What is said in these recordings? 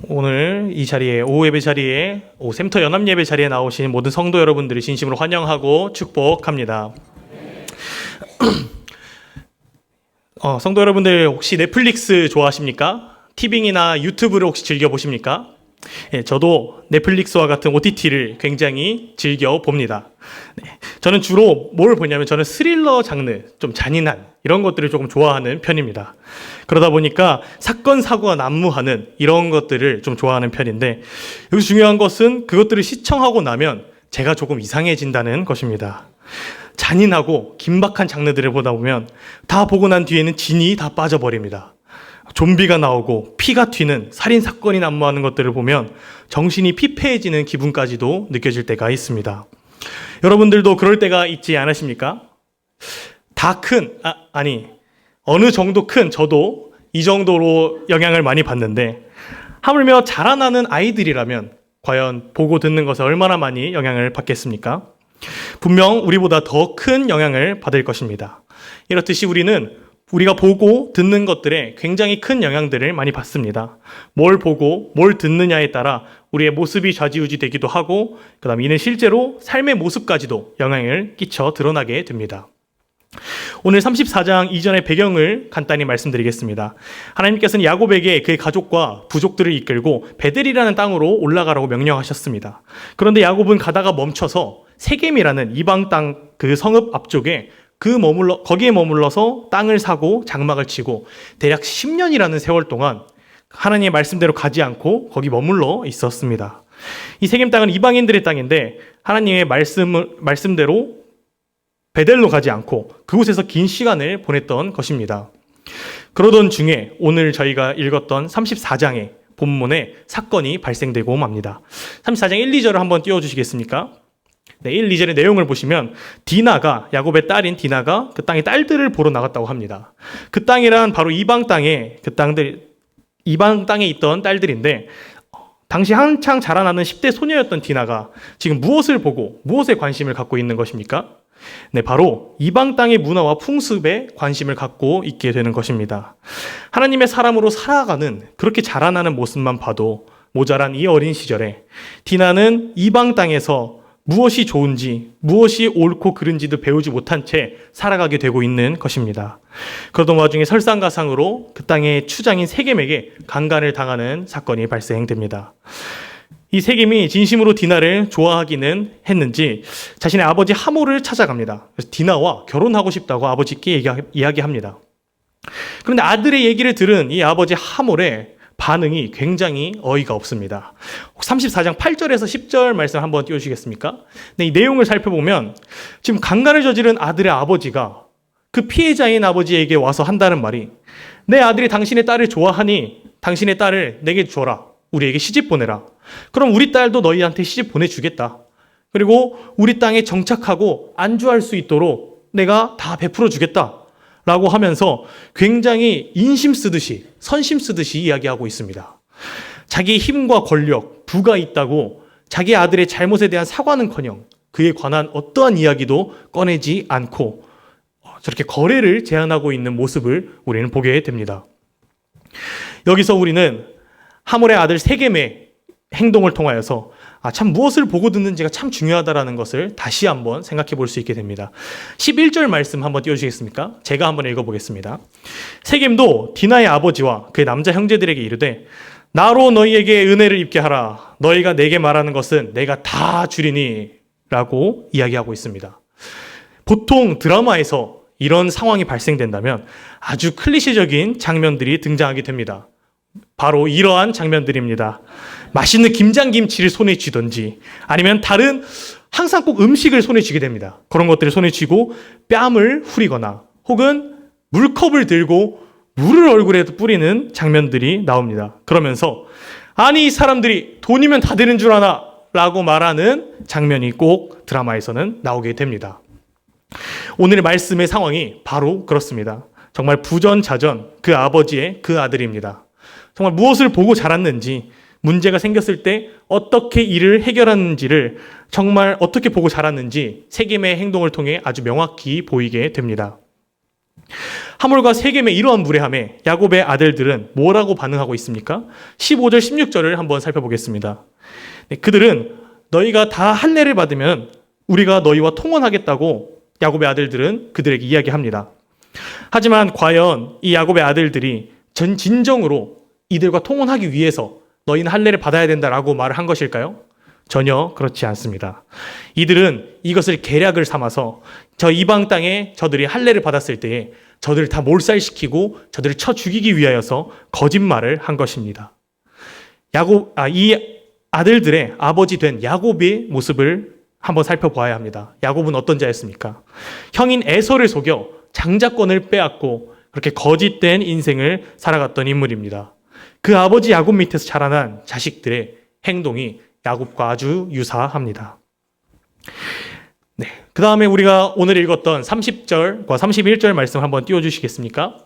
오늘 이 자리에 오후 예배 자리에 샘터 연합 예배 자리에 나오신 모든 성도 여러분들이 진심으로 환영하고 축복합니다. 성도 여러분들 혹시 넷플릭스 좋아하십니까? 티빙이나 유튜브를 혹시 즐겨 보십니까? 예, 저도 넷플릭스와 같은 OTT를 굉장히 즐겨 봅니다. 네, 저는 주로 뭘 보냐면 저는 스릴러 장르, 좀 잔인한 이런 것들을 조금 좋아하는 편입니다. 그러다 보니까 사건, 사고가 난무하는 이런 것들을 좀 좋아하는 편인데 여기서 중요한 것은 그것들을 시청하고 나면 제가 조금 이상해진다는 것입니다. 잔인하고 긴박한 장르들을 보다 보면 다 보고 난 뒤에는 진이 다 빠져버립니다. 좀비가 나오고 피가 튀는 살인 사건이 난무하는 것들을 보면 정신이 피폐해지는 기분까지도 느껴질 때가 있습니다. 여러분들도 그럴 때가 있지 않으십니까? 어느 정도 큰 저도 이 정도로 영향을 많이 받는데 하물며 자라나는 아이들이라면 과연 보고 듣는 것에 얼마나 많이 영향을 받겠습니까? 분명 우리보다 더 큰 영향을 받을 것입니다. 이렇듯이 우리가 보고 듣는 것들에 굉장히 큰 영향들을 많이 받습니다. 뭘 보고 뭘 듣느냐에 따라 우리의 모습이 좌지우지 되기도 하고 그다음 이는 실제로 삶의 모습까지도 영향을 끼쳐 드러나게 됩니다. 오늘 34장 이전의 배경을 간단히 말씀드리겠습니다. 하나님께서는 야곱에게 그의 가족과 부족들을 이끌고 베델이라는 땅으로 올라가라고 명령하셨습니다. 그런데 야곱은 가다가 멈춰서 세겜이라는 이방 땅 그 성읍 앞쪽에 거기에 머물러서 땅을 사고 장막을 치고 대략 10년이라는 세월 동안 하나님의 말씀대로 가지 않고 거기 머물러 있었습니다. 이 세겜 땅은 이방인들의 땅인데 하나님의 말씀대로 베델로 가지 않고 그곳에서 긴 시간을 보냈던 것입니다. 그러던 중에 오늘 저희가 읽었던 34장의 본문에 사건이 발생되고 맙니다. 34장 1, 2절을 한번 띄워주시겠습니까? 네, 1, 2절의 내용을 보시면 야곱의 딸인 디나가 그 땅의 딸들을 보러 나갔다고 합니다. 그 땅이란 바로 이방 땅에 있던 딸들인데 당시 한창 자라나는 10대 소녀였던 디나가 지금 무엇에 관심을 갖고 있는 것입니까? 네, 바로 이방 땅의 문화와 풍습에 관심을 갖고 있게 되는 것입니다. 하나님의 사람으로 살아가는 그렇게 자라나는 모습만 봐도 모자란 이 어린 시절에 디나는 이방 땅에서 무엇이 좋은지, 무엇이 옳고 그른지도 배우지 못한 채 살아가게 되고 있는 것입니다. 그러던 와중에 설상가상으로 그 땅의 추장인 세겜에게 강간을 당하는 사건이 발생됩니다. 이 세겜이 진심으로 디나를 좋아하기는 했는지 자신의 아버지 하몰을 찾아갑니다. 그래서 디나와 결혼하고 싶다고 아버지께 이야기합니다. 그런데 아들의 얘기를 들은 이 아버지 하몰의 반응이 굉장히 어이가 없습니다. 34장 8절에서 10절 말씀 한번 띄워주시겠습니까? 네, 이 내용을 살펴보면 지금 강간을 저지른 아들의 아버지가 그 피해자인 아버지에게 와서 한다는 말이 내 아들이 당신의 딸을 좋아하니 당신의 딸을 내게 줘라. 우리에게 시집 보내라. 그럼 우리 딸도 너희한테 시집 보내주겠다. 그리고 우리 땅에 정착하고 안주할 수 있도록 내가 다 베풀어 주겠다. 라고 하면서 굉장히 선심 쓰듯이 이야기하고 있습니다. 자기의 힘과 권력, 부가 있다고 자기 아들의 잘못에 대한 사과는커녕 그에 관한 어떠한 이야기도 꺼내지 않고 저렇게 거래를 제안하고 있는 모습을 우리는 보게 됩니다. 여기서 우리는 하몰의 아들 세겜의 행동을 통하여서 참 무엇을 보고 듣는지가 참 중요하다는 것을 다시 한번 생각해 볼 수 있게 됩니다. 11절 말씀 한번 띄워주시겠습니까? 제가 한번 읽어보겠습니다. 세겜도 디나의 아버지와 그의 남자 형제들에게 이르되 나로 너희에게 은혜를 입게 하라. 너희가 내게 말하는 것은 내가 다 주리니 라고 이야기하고 있습니다. 보통 드라마에서 이런 상황이 발생된다면 아주 클리셰적인 장면들이 등장하게 됩니다. 바로 이러한 장면들입니다. 맛있는 김장김치를 손에 쥐든지 아니면 다른 항상 꼭 음식을 손에 쥐게 됩니다. 그런 것들을 손에 쥐고 뺨을 후리거나 혹은 물컵을 들고 물을 얼굴에 뿌리는 장면들이 나옵니다. 그러면서 아니 이 사람들이 돈이면 다 되는 줄 아나 라고 말하는 장면이 꼭 드라마에서는 나오게 됩니다. 오늘의 말씀의 상황이 바로 그렇습니다. 정말 부전자전 그 아버지의 그 아들입니다. 정말 무엇을 보고 자랐는지 문제가 생겼을 때 어떻게 일을 해결하는지를 정말 어떻게 보고 자랐는지 세겜의 행동을 통해 아주 명확히 보이게 됩니다. 하물과 세겜의 이러한 무례함에 야곱의 아들들은 뭐라고 반응하고 있습니까? 15절, 16절을 한번 살펴보겠습니다. 네, 그들은 너희가 다 할례를 받으면 우리가 너희와 통혼하겠다고 야곱의 아들들은 그들에게 이야기합니다. 하지만 과연 이 야곱의 아들들이 진정으로 이들과 통혼하기 위해서 너희는 할례를 받아야 된다라고 말을 한 것일까요? 전혀 그렇지 않습니다. 이들은 이것을 계략을 삼아서 저 이방 땅에 저들이 할례를 받았을 때에 저들을 다 몰살시키고 저들을 쳐 죽이기 위하여서 거짓말을 한 것입니다. 이 아들들의 아버지 된 야곱의 모습을 한번 살펴보아야 합니다. 야곱은 어떤 자였습니까? 형인 에서를 속여 장자권을 빼앗고 그렇게 거짓된 인생을 살아갔던 인물입니다. 그 아버지 야곱 밑에서 자라난 자식들의 행동이 야곱과 아주 유사합니다. 네, 그 다음에 우리가 오늘 읽었던 30절과 31절 말씀 한번 띄워주시겠습니까?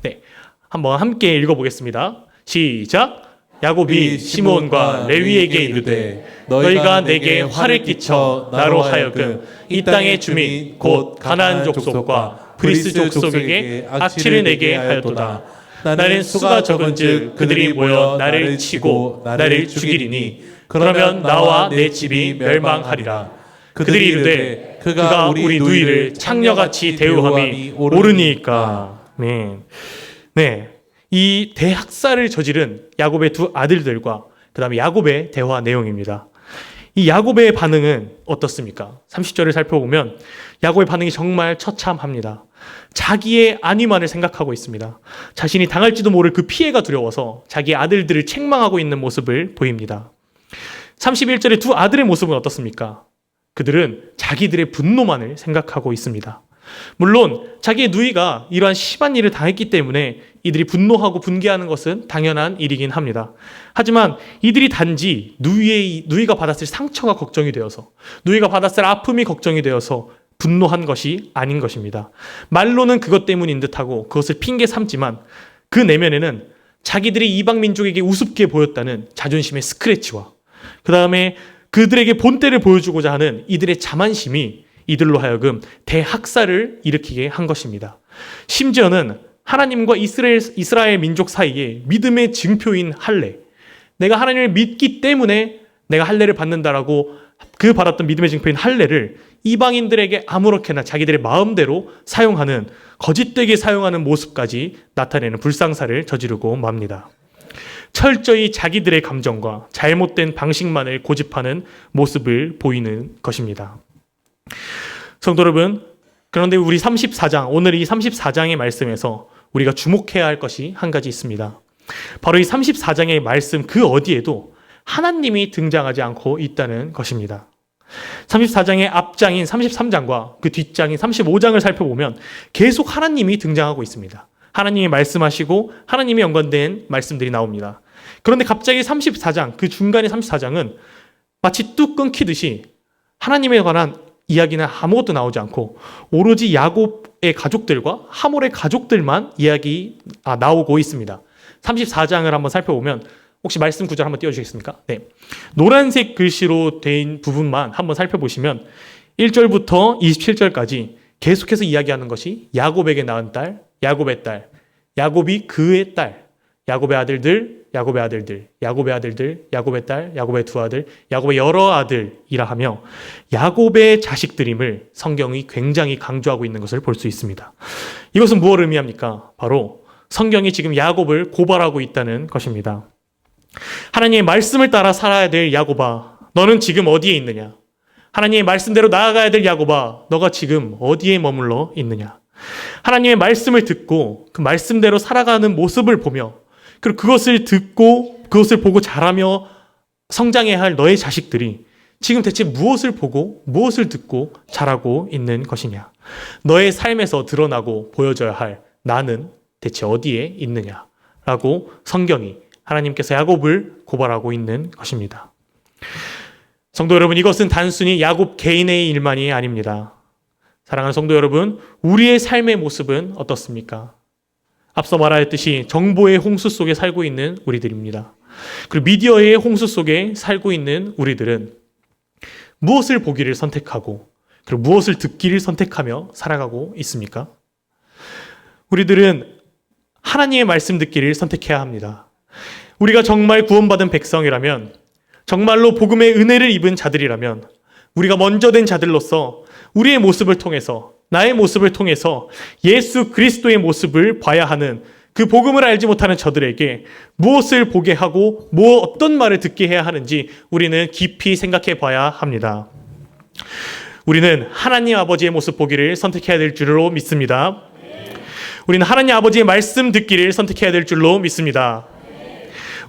네, 한번 함께 읽어보겠습니다. 시작! 야곱이 시므온과 레위에게 이르되 너희가 내게 화를 끼쳐 나로 하여금 이 땅의 주민 곧 가나안 족속과 브리스 족속에게 악취를 내게 하였도다. 나는 수가 적은즉 그들이 모여 나를 치고 나를 죽이리니 그러면 나와 내 집이 멸망하리라. 그들이 이르되 그가 우리 누이를 창녀같이 대우함이 옳으니까. 네. 이 대학살을 저지른 야곱의 두 아들들과 그 다음에 야곱의 대화 내용입니다. 이 야곱의 반응은 어떻습니까? 30절을 살펴보면 야곱의 반응이 정말 처참합니다. 자기의 안위만을 생각하고 있습니다. 자신이 당할지도 모를 그 피해가 두려워서 자기의 아들들을 책망하고 있는 모습을 보입니다. 31절의 두 아들의 모습은 어떻습니까? 그들은 자기들의 분노만을 생각하고 있습니다. 물론 자기의 누이가 이러한 심한 일을 당했기 때문에 이들이 분노하고 분개하는 것은 당연한 일이긴 합니다. 하지만 이들이 단지 누이가 받았을 상처가 걱정이 되어서, 누이가 받았을 아픔이 걱정이 되어서 분노한 것이 아닌 것입니다. 말로는 그것 때문인 듯하고 그것을 핑계 삼지만 그 내면에는 자기들이 이방 민족에게 우습게 보였다는 자존심의 스크래치와 그 다음에 그들에게 본때를 보여주고자 하는 이들의 자만심이 이들로 하여금 대학살을 일으키게 한 것입니다. 심지어는 하나님과 이스라엘 민족 사이에 믿음의 증표인 할례, 내가 하나님을 믿기 때문에 내가 할례를 받는다라고 그 받았던 믿음의 증표인 할례를 이방인들에게 아무렇게나 자기들의 마음대로 사용하는, 거짓되게 사용하는 모습까지 나타내는 불상사를 저지르고 맙니다. 철저히 자기들의 감정과 잘못된 방식만을 고집하는 모습을 보이는 것입니다. 성도 여러분, 그런데 우리 34장, 오늘 이 34장의 말씀에서 우리가 주목해야 할 것이 한 가지 있습니다. 바로 이 34장의 말씀 그 어디에도 하나님이 등장하지 않고 있다는 것입니다. 34장의 앞장인 33장과 그 뒷장인 35장을 살펴보면 계속 하나님이 등장하고 있습니다. 하나님이 말씀하시고 하나님이 연관된 말씀들이 나옵니다. 그런데 갑자기 34장, 그 중간의 34장은 마치 뚝 끊기듯이 하나님에 관한 이야기는 아무것도 나오지 않고 오로지 야곱의 가족들과 하몰의 가족들만 나오고 있습니다. 34장을 한번 살펴보면 혹시 말씀 구절 한번 띄워주시겠습니까? 네. 노란색 글씨로 된 부분만 한번 살펴보시면 1절부터 27절까지 계속해서 이야기하는 것이 야곱에게 낳은 딸, 야곱의 딸, 야곱이 그의 딸, 야곱의 아들들, 야곱의 아들들, 야곱의 아들들, 야곱의 딸, 야곱의 두 아들, 야곱의 여러 아들이라 하며 야곱의 자식들임을 성경이 굉장히 강조하고 있는 것을 볼 수 있습니다. 이것은 무엇을 의미합니까? 바로 성경이 지금 야곱을 고발하고 있다는 것입니다. 하나님의 말씀을 따라 살아야 될 야곱아, 너는 지금 어디에 있느냐? 하나님의 말씀대로 나아가야 될 야곱아, 너가 지금 어디에 머물러 있느냐? 하나님의 말씀을 듣고 그 말씀대로 살아가는 모습을 보며 그리고 그것을 듣고 그것을 보고 자라며 성장해야 할 너의 자식들이 지금 대체 무엇을 보고 무엇을 듣고 자라고 있는 것이냐? 너의 삶에서 드러나고 보여져야 할 나는 대체 어디에 있느냐라고 성경이 하나님께서 야곱을 고발하고 있는 것입니다. 성도 여러분, 이것은 단순히 야곱 개인의 일만이 아닙니다. 사랑하는 성도 여러분, 우리의 삶의 모습은 어떻습니까? 앞서 말하였듯이 정보의 홍수 속에 살고 있는 우리들입니다. 그리고 미디어의 홍수 속에 살고 있는 우리들은 무엇을 보기를 선택하고 그리고 무엇을 듣기를 선택하며 살아가고 있습니까? 우리들은 하나님의 말씀 듣기를 선택해야 합니다. 우리가 정말 구원받은 백성이라면, 정말로 복음의 은혜를 입은 자들이라면, 우리가 먼저 된 자들로서 우리의 모습을 통해서, 나의 모습을 통해서 예수 그리스도의 모습을 봐야 하는, 그 복음을 알지 못하는 저들에게 무엇을 보게 하고 어떤 말을 듣게 해야 하는지 우리는 깊이 생각해 봐야 합니다. 우리는 하나님 아버지의 모습 보기를 선택해야 될 줄로 믿습니다. 우리는 하나님 아버지의 말씀 듣기를 선택해야 될 줄로 믿습니다.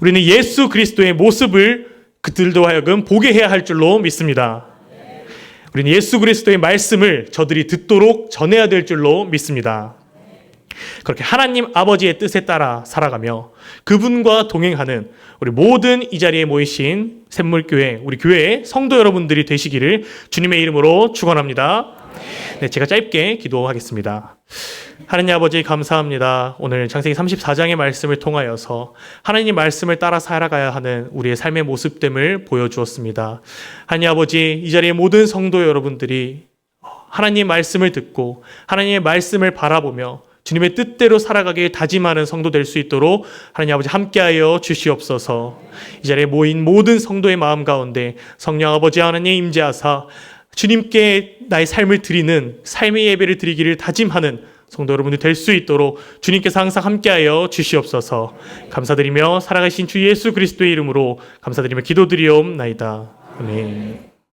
우리는 예수 그리스도의 모습을 그들도 하여금 보게 해야 할 줄로 믿습니다. 우리는 예수 그리스도의 말씀을 저들이 듣도록 전해야 될 줄로 믿습니다. 그렇게 하나님 아버지의 뜻에 따라 살아가며 그분과 동행하는 우리 모든 이 자리에 모이신 샘물교회, 우리 교회의 성도 여러분들이 되시기를 주님의 이름으로 축원합니다. 네, 제가 짧게 기도하겠습니다. 하나님 아버지 감사합니다. 오늘 창세기 34장의 말씀을 통하여서 하나님 말씀을 따라 살아가야 하는 우리의 삶의 모습됨을 보여주었습니다. 하나님 아버지, 이 자리의 모든 성도 여러분들이 하나님 말씀을 듣고 하나님의 말씀을 바라보며 주님의 뜻대로 살아가길 다짐하는 성도 될 수 있도록 하나님 아버지 함께하여 주시옵소서. 이 자리에 모인 모든 성도의 마음 가운데 성령 아버지 하나님 임재하사 주님께 나의 삶을 드리는 삶의 예배를 드리기를 다짐하는 성도 여러분들 될 수 있도록 주님께서 항상 함께하여 주시옵소서. 감사드리며 살아가신 주 예수 그리스도의 이름으로 감사드리며 기도드리옵나이다. 아멘.